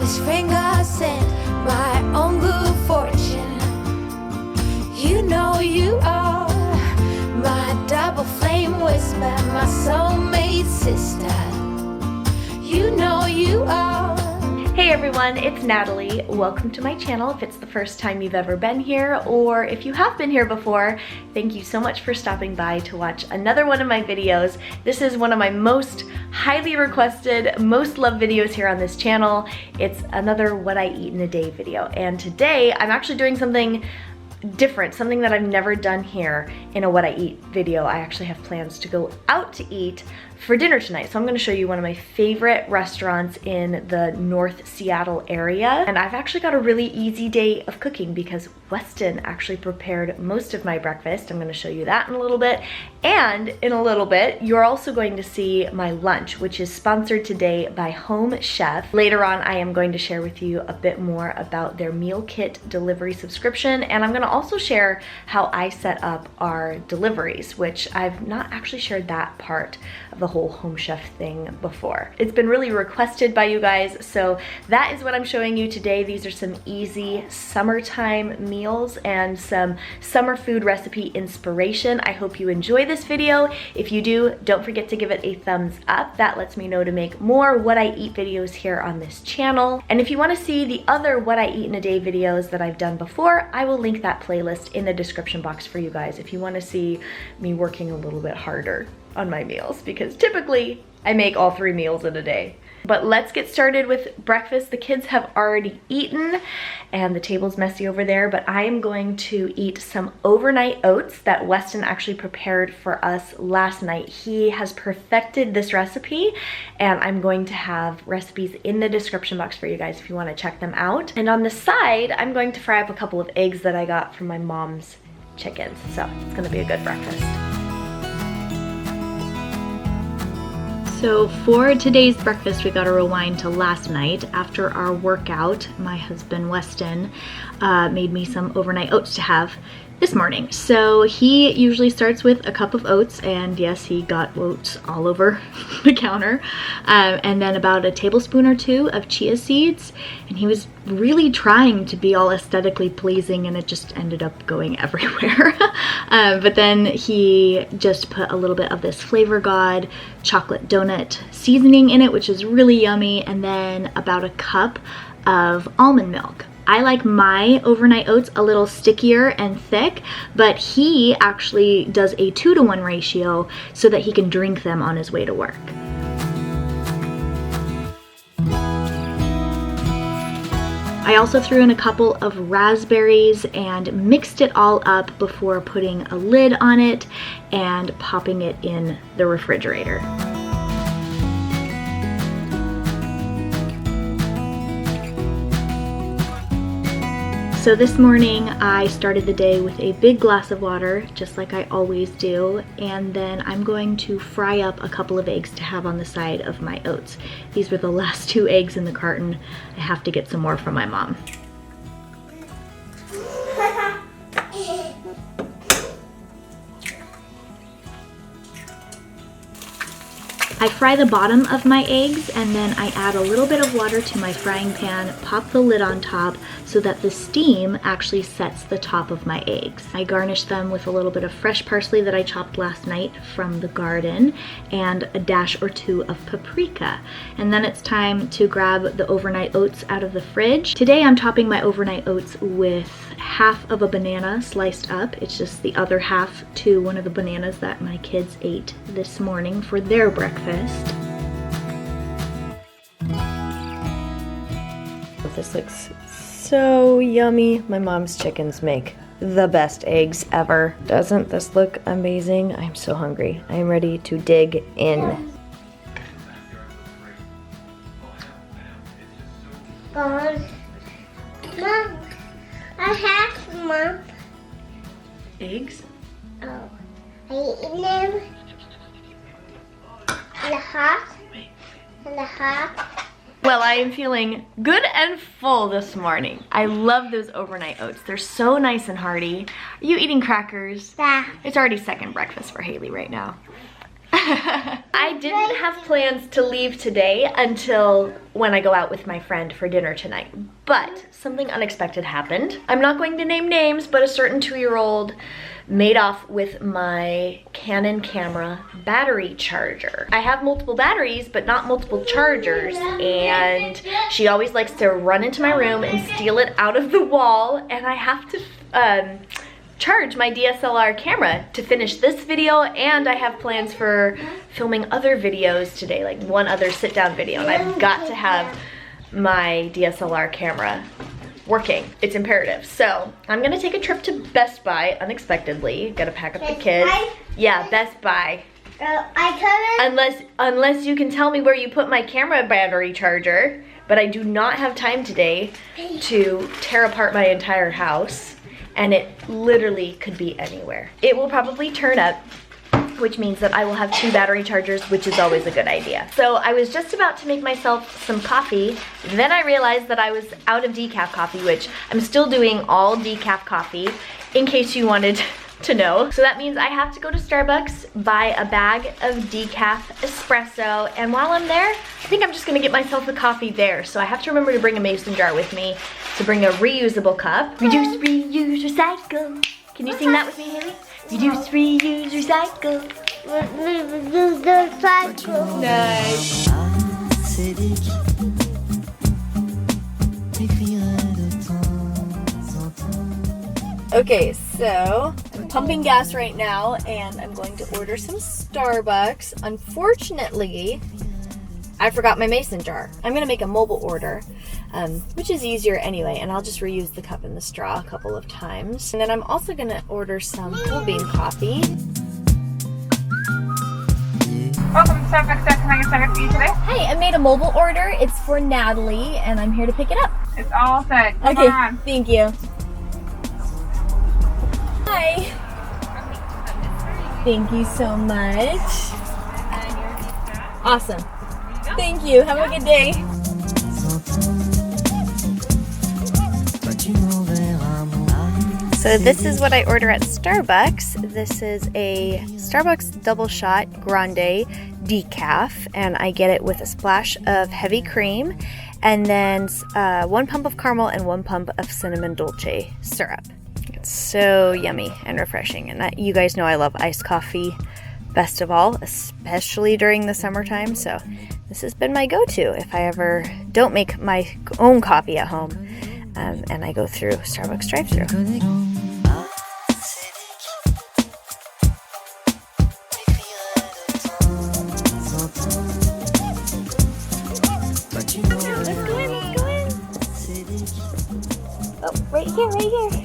This finger sent my own good fortune. You know you are my double flame whisper, my soulmate sister. You know you are. Hey everyone, it's Natalie. Welcome to my channel if it's the first time you've ever been here, or if you have been here before, thank you so much for stopping by to watch another one of my videos. This is one of my most highly requested, most loved videos here on this channel. It's another what I eat in a day video, and today I'm actually doing something different, something that I've never done here in a what I eat video. I actually have plans to go out to eat for dinner tonight. So I'm gonna show you one of my favorite restaurants in the North Seattle area. And I've actually got a really easy day of cooking because Weston actually prepared most of my breakfast. I'm gonna show you that in a little bit. And in a little bit, you're also going to see my lunch, which is sponsored today by Home Chef. Later on, I am going to share with you a bit more about their meal kit delivery subscription. And I'm gonna also share how I set up our deliveries, which I've not actually shared that part of the whole Home Chef thing before. It's been really requested by you guys, so that is what I'm showing you today. These are some easy summertime meals and some summer food recipe inspiration. I hope you enjoy this video. If you do, don't forget to give it a thumbs up. That lets me know to make more what I eat videos here on this channel. And if you want to see the other what I eat in a day videos that I've done before, I will link that playlist in the description box for you guys if you want to see me working a little bit harder on my meals, because typically I make all 3 meals in a day. But let's get started with breakfast. The kids have already eaten and the table's messy over there, but I am going to eat some overnight oats that Weston actually prepared for us last night. He has perfected this recipe, and I'm going to have recipes in the description box for you guys if you want to check them out. And on the side, I'm going to fry up a couple of eggs that I got from my mom's chickens. So it's gonna be a good breakfast. So for today's breakfast, we got to rewind to last night. After our workout, my husband Weston made me some overnight oats to have this morning. So he usually starts with a cup of oats, and yes, he got oats all over the counter, and then about a tablespoon or 2 of chia seeds, and he was really trying to be all aesthetically pleasing, and it just ended up going everywhere. But then he just put a little bit of this Flavor God chocolate donut seasoning in it, which is really yummy, and then about a cup of almond milk. I like my overnight oats a little stickier and thick, but he actually does a 2-to-1 ratio so that he can drink them on his way to work. I also threw in a couple of raspberries and mixed it all up before putting a lid on it and popping it in the refrigerator. So this morning I started the day with a big glass of water, just like I always do, and then I'm going to fry up a couple of eggs to have on the side of my oats. These were the last 2 eggs in the carton. I have to get some more from my mom. I fry the bottom of my eggs, and then I add a little bit of water to my frying pan, pop the lid on top so that the steam actually sets the top of my eggs. I garnish them with a little bit of fresh parsley that I chopped last night from the garden and a dash or 2 of paprika. And then it's time to grab the overnight oats out of the fridge. Today I'm topping my overnight oats with half of a banana sliced up. It's just the other half to one of the bananas that my kids ate this morning for their breakfast. This looks so yummy. My mom's chickens make the best eggs ever. Doesn't this look amazing? I'm so hungry. I am ready to dig in. Mom, I have Mom. Eggs? Oh, I eat them. And the hot. And the hot. Well, I am feeling good and full this morning. I love those overnight oats. They're so nice and hearty. Are you eating crackers? Yeah. It's already second breakfast for Haley right now. I didn't have plans to leave today until when I go out with my friend for dinner tonight, but something unexpected happened. I'm not going to name names, but a certain 2-year-old made off with my Canon camera battery charger. I have multiple batteries, but not multiple chargers, and she always likes to run into my room and steal it out of the wall, and I have to charge my DSLR camera to finish this video, and I have plans for filming other videos today, like one other sit-down video, and I've got to have my DSLR camera working. It's imperative. So I'm gonna take a trip to Best Buy unexpectedly. Gotta pack up the kids. Yeah, Best Buy. Unless you can tell me where you put my camera battery charger, but I do not have time today to tear apart my entire house, and it literally could be anywhere. It will probably turn up, which means that I will have 2 battery chargers, which is always a good idea. So I was just about to make myself some coffee. Then I realized that I was out of decaf coffee, which I'm still doing all decaf coffee, in case you wanted to know. So that means I have to go to Starbucks, buy a bag of decaf espresso, and while I'm there, I think I'm just gonna get myself a coffee there. So I have to remember to bring a mason jar with me, to bring a reusable cup. Reduce, reuse, recycle. Can you sing that with me, Haley? Reduce, reuse, recycle. Nice. Okay, so I'm pumping gas right now, and I'm going to order some Starbucks. Unfortunately, I forgot my mason jar. I'm gonna make a mobile order, which is easier anyway, and I'll just reuse the cup and the straw a couple of times. And then I'm also gonna order some whole bean coffee. Welcome to Starbucks. Can I get started for you today? Hey, I made a mobile order. It's for Natalie, and I'm here to pick it up. It's all set. Come Okay, on. thank you. Hi. Thank you so much. Awesome. Thank you. Have a good day. So this is what I order at Starbucks. This is a Starbucks double shot grande decaf, and I get it with a splash of heavy cream, and then 1 pump of caramel and 1 pump of cinnamon dolce syrup. It's so yummy and refreshing, and you guys know I love iced coffee best of all, especially during the summertime, so this has been my go-to if I ever don't make my own coffee at home, and I go through Starbucks drive-thru. Let's go in, let's go in. Oh, right here, right here.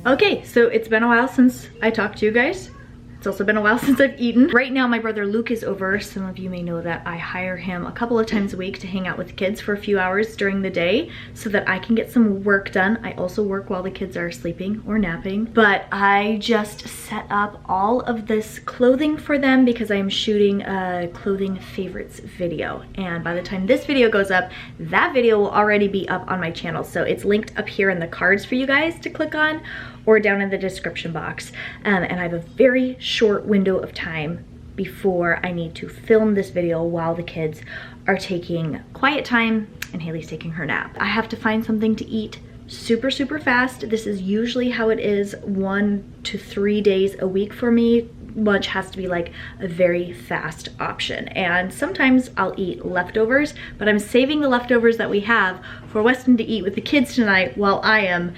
Okay, so it's been a while since I talked to you guys. It's also been a while since I've eaten. Right now my brother Luke is over. Some of you may know that I hire him a couple of times a week to hang out with the kids for a few hours during the day so that I can get some work done. I also work while the kids are sleeping or napping, but I just set up all of this clothing for them because I am shooting a clothing favorites video, and by the time this video goes up, that video will already be up on my channel, so it's linked up here in the cards for you guys to click on or down in the description box. And I have a very short window of time before I need to film this video while the kids are taking quiet time and Haley's taking her nap. I have to find something to eat super fast. This is usually how it is 1 to 3 days a week for me. Lunch has to be like a very fast option, and sometimes I'll eat leftovers, but I'm saving the leftovers that we have for Weston to eat with the kids tonight while I am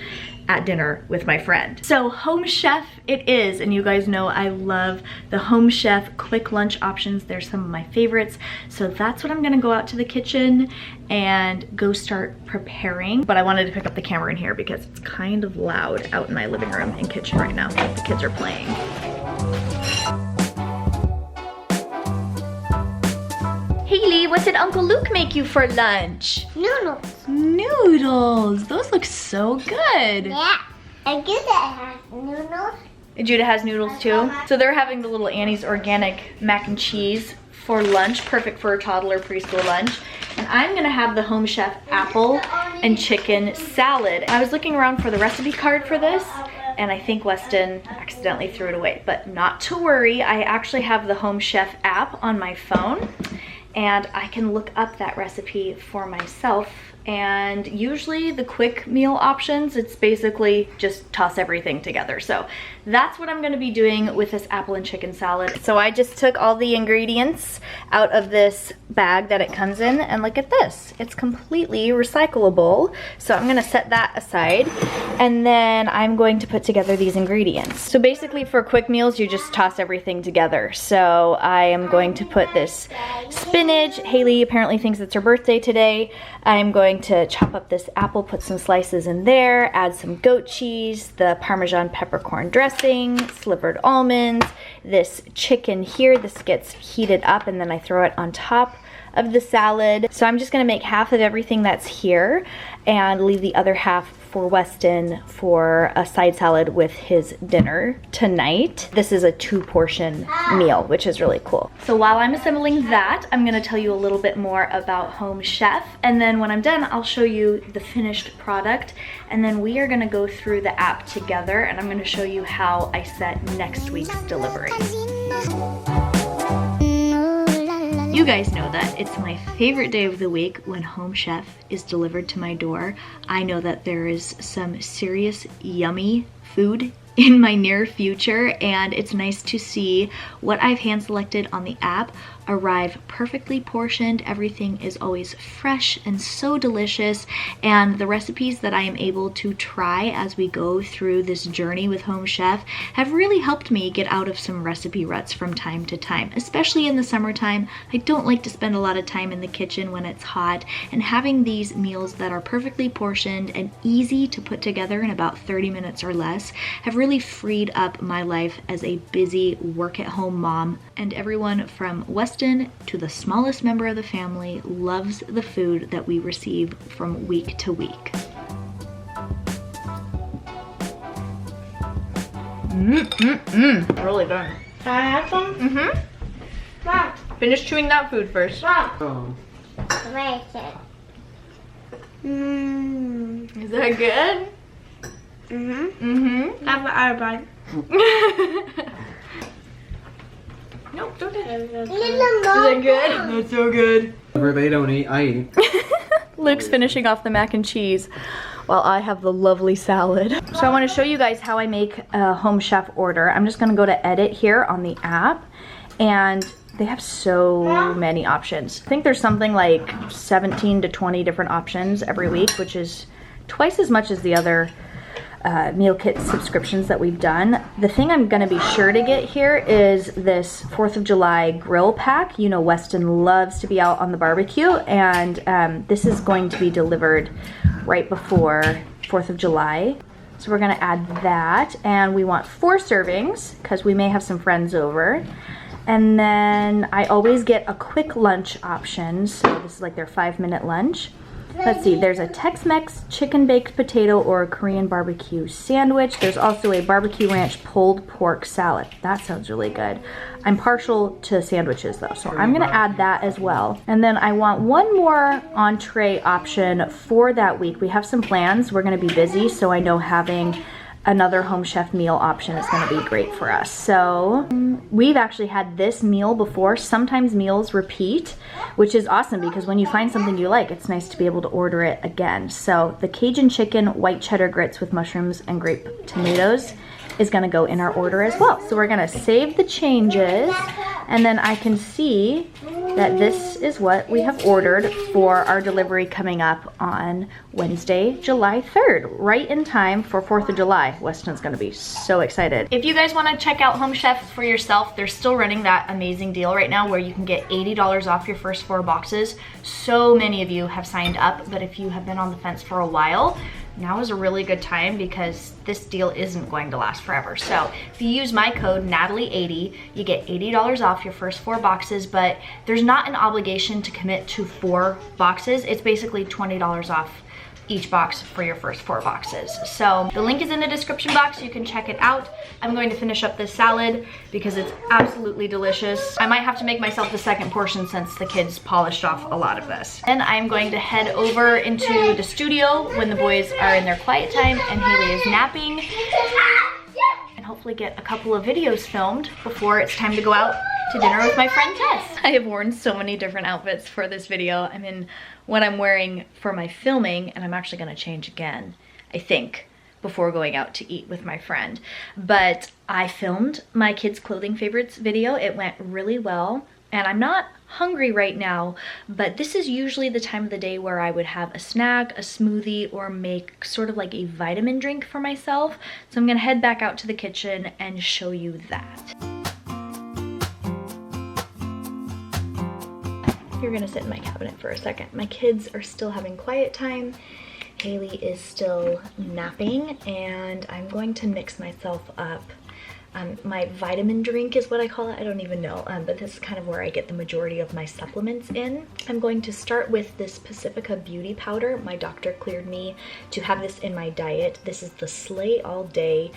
at dinner with my friend. So Home Chef it is, and you guys know I love the Home Chef quick lunch options. They're some of my favorites, so that's what I'm gonna go out to the kitchen and go start preparing. But I wanted to pick up the camera in here because it's kind of loud out in my living room and kitchen right now. The kids are playing. Haley, what did Uncle Luke make you for lunch? Noodles. Noodles. Those look so good. Yeah. I guess that has noodles. Judah has noodles too. So they're having the little Annie's organic mac and cheese for lunch, perfect for a toddler preschool lunch. And I'm gonna have the Home Chef apple and chicken salad. I was looking around for the recipe card for this, and I think Weston accidentally threw it away, but not to worry. I actually have the Home Chef app on my phone, and I can look up that recipe for myself. And usually the quick meal options, it's basically just toss everything together. So that's what I'm gonna be doing with this apple and chicken salad. So I just took all the ingredients out of this bag that it comes in, and look at this. It's completely recyclable. So I'm gonna set that aside, and then I'm going to put together these ingredients. So basically for quick meals, you just toss everything together. So I am going to put this spinach. Haley apparently thinks it's her birthday today. I'm going to chop up this apple, put some slices in there, add some goat cheese, the Parmesan peppercorn dressing, slivered almonds, this chicken here. This gets heated up and then I throw it on top of the salad. So I'm just gonna make half of everything that's here and leave the other half for Weston for a side salad with his dinner tonight. This is a 2-portion meal, which is really cool. So while I'm assembling that, I'm gonna tell you a little bit more about Home Chef, and then when I'm done, I'll show you the finished product, and then we are gonna go through the app together, and I'm gonna show you how I set next week's delivery. You guys know that it's my favorite day of the week when Home Chef is delivered to my door. I know that there is some serious yummy food in my near future, and it's nice to see what I've hand selected on the app arrive perfectly portioned. Everything is always fresh and so delicious, and the recipes that I am able to try as we go through this journey with Home Chef have really helped me get out of some recipe ruts from time to time, especially in the summertime. I don't like to spend a lot of time in the kitchen when it's hot, and having these meals that are perfectly portioned and easy to put together in about 30 minutes or less have really freed up my life as a busy work-at-home mom. And everyone from Weston to the smallest member of the family loves the food that we receive from week to week. Really good. Can I have some? Mm-hmm. Mom. Finish chewing that food first. Mom. Wait a second. Is that good? Mm-hmm. Have an bite. Nope, don't touch it. Is Is that good? That's so good. They don't eat, I eat. Luke's finishing off the mac and cheese while I have the lovely salad. So I want to show you guys how I make a Home Chef order. I'm just gonna go to edit here on the app, and they have so many options. I think there's something like 17 to 20 different options every week, which is twice as much as the other meal kit subscriptions that we've done. The thing I'm gonna be sure to get here is this 4th of July grill pack. You know Weston loves to be out on the barbecue, and this is going to be delivered right before 4th of July. So we're gonna add that, and we want 4 servings because we may have some friends over. And then I always get a quick lunch option, so this is like their 5-minute lunch. Let's see, there's a Tex-Mex chicken baked potato or a Korean barbecue sandwich. There's also a barbecue ranch pulled pork salad. That sounds really good. I'm partial to sandwiches though, so I'm gonna add that as well. And then I want one more entree option for that week. We have some plans, we're gonna be busy, so I know having another Home Chef meal option is gonna be great for us. So we've actually had this meal before. Sometimes meals repeat, which is awesome because when you find something you like, it's nice to be able to order it again. So the Cajun chicken white cheddar grits with mushrooms and grape tomatoes is gonna go in our order as well. So we're gonna save the changes, and then I can see that this is what we have ordered for our delivery coming up on Wednesday, July 3rd, right in time for 4th of July. Weston's gonna be so excited. If you guys wanna check out Home Chef for yourself, they're still running that amazing deal right now where you can get $80 off your first 4 boxes. So many of you have signed up, but if you have been on the fence for a while, now is a really good time because this deal isn't going to last forever. So if you use my code Natalie80, you get $80 off your first 4 boxes, but there's not an obligation to commit to 4 boxes. It's basically $20 off each box for your first 4 boxes. So the link is in the description box, you can check it out. I'm going to finish up this salad because it's absolutely delicious. I might have to make myself the second portion since the kids polished off a lot of this. And I'm going to head over into the studio when the boys are in their quiet time and Haley is napping. hopefully get a couple of videos filmed before it's time to go out to dinner with my friend Tess. I have worn so many different outfits for this video. I'm in what I'm wearing for my filming, and I'm actually gonna change again, I think, before going out to eat with my friend. But I filmed my kids' clothing favorites video. It went really well, and I'm not hungry right now, but this is usually the time of the day where I would have a snack, a smoothie, or make sort of like a vitamin drink for myself. So I'm gonna head back out to the kitchen and show you that. You're gonna sit in my cabinet for a second. My kids are still having quiet time. Haley is still napping, and I'm going to mix myself up. My vitamin drink is what I call it. I don't even know, but this is kind of where I get the majority of my supplements in. I'm going to start with this Pacifica Beauty Powder. My doctor cleared me to have this in my diet. This is the Slay All Day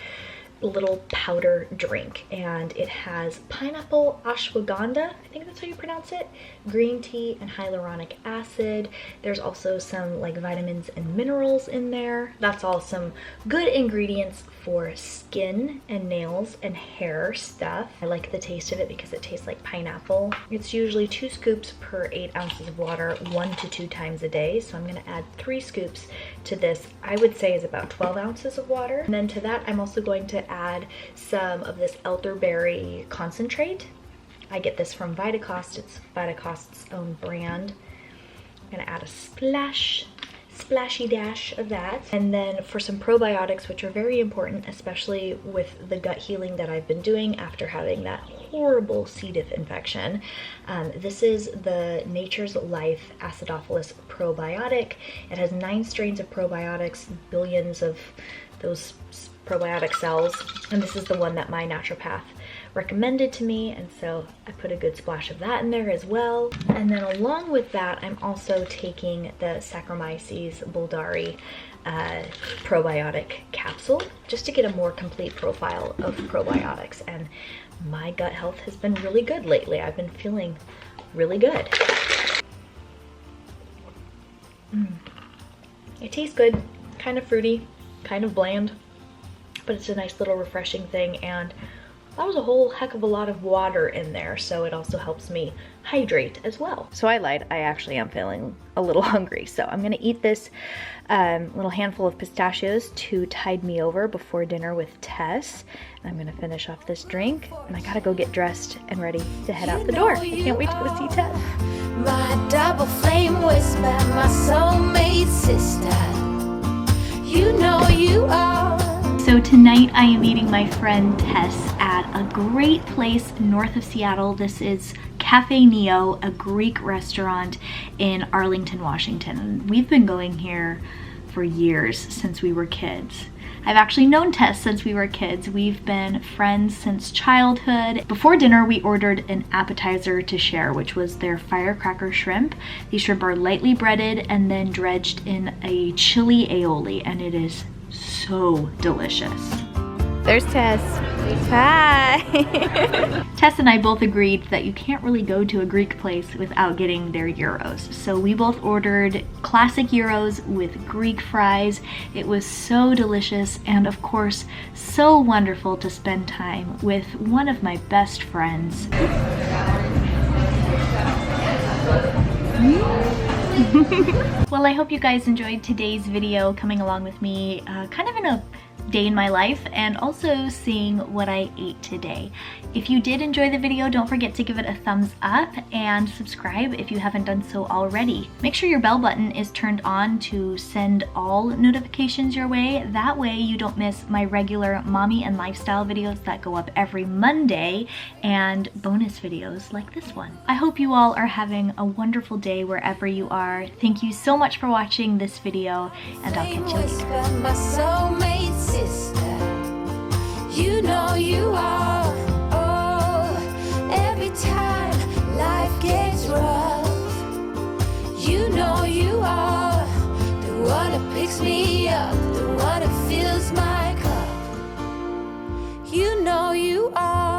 little powder drink, and it has pineapple ashwagandha, I think that's how you pronounce it, green tea, and hyaluronic acid. There's also some like vitamins and minerals in there. That's all some good ingredients for skin and nails and hair stuff. I like the taste of it because it tastes like pineapple. It's usually 2 scoops per 8 ounces of water, 1 to 2 times a day. So I'm gonna add 3 scoops to this. I would say is about 12 ounces of water. And then to that, I'm also going to add some of this elderberry concentrate. I get this from Vitacost. It's Vitacost's own brand. I'm gonna add a splashy dash of that. And then for some probiotics, which are very important, especially with the gut healing that I've been doing after having that horrible C. diff infection. This is the Nature's Life Acidophilus probiotic. It has 9 strains of probiotics, billions of those probiotic cells, and this is the one that my naturopath recommended to me, and so I put a good splash of that in there as well. And then along with that, I'm also taking the Saccharomyces boulardii probiotic capsule, just to get a more complete profile of probiotics. And my gut health has been really good lately. I've been feeling really good. It tastes good, kind of fruity, kind of bland, but it's a nice little refreshing thing, and that was a whole heck of a lot of water in there, so it also helps me hydrate as well. So I lied, I actually am feeling a little hungry, so I'm gonna eat this little handful of pistachios to tide me over before dinner with Tess. And I'm gonna finish off this drink, and I gotta go get dressed and ready to head out the door. I can't wait to go see Tess. My double flame whisper, my soulmate sister. You know you are. So tonight I am meeting my friend Tess at a great place north of Seattle. This is Cafe Neo, a Greek restaurant in Arlington, Washington. We've been going here for years, since we were kids. I've actually known Tess since we were kids. We've been friends since childhood. Before dinner, we ordered an appetizer to share, which was their firecracker shrimp. These shrimp are lightly breaded and then dredged in a chili aioli, and it is so delicious. There's Tess. Hi. Tess and I both agreed that you can't really go to a Greek place without getting their gyros. So we both ordered classic gyros with Greek fries. It was so delicious, and of course, so wonderful to spend time with one of my best friends. Well, I hope you guys enjoyed today's video, coming along with me kind of in a day in my life, and also seeing what I ate today. If you did enjoy the video, don't forget to give it a thumbs up and subscribe if you haven't done so already. Make sure your bell button is turned on to send all notifications your way. That way you don't miss my regular mommy and lifestyle videos that go up every Monday, and bonus videos like this one. I hope you all are having a wonderful day wherever you are. Thank you so much for watching this video, and I'll catch you later. My soulmate sister, you know you are. Oh, every time life gets rough, you know you are the one that picks me up, the one that fills my cup. You know you are.